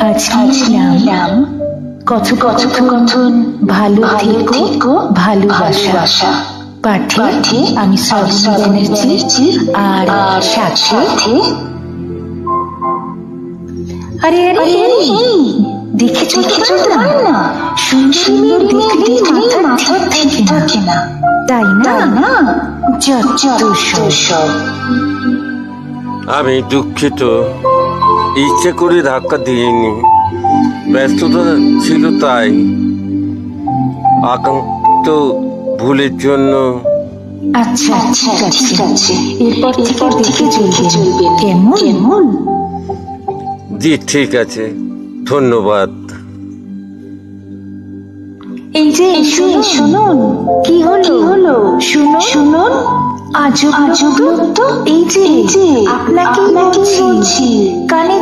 আজকে নাম কথোপকথন ভালো থেকো ভালোবাসা পাঠে আমি শ্রাবণী ব্যানার্জি আর সাথে আরে দেখেছো না সুন্দর দেখলে মাথা ঠিক থাকে না, তাই না? যত সব। আমি দুঃখিত, ইচ্ছে করে ধাক্কা দিইনি, ব্যস্ততা ছিল তাই। আকাঙ্ক্ষিত ভুলের জন্য। আচ্ছা ঠিক আছে, এরপর থেকে দেখে চলবে কেমন? জি ঠিক আছে, ধন্যবাদ। এই যে শুনুন, কি হলো শুনুন, আজব তো, এই যে আপনাকে বলছি, কানে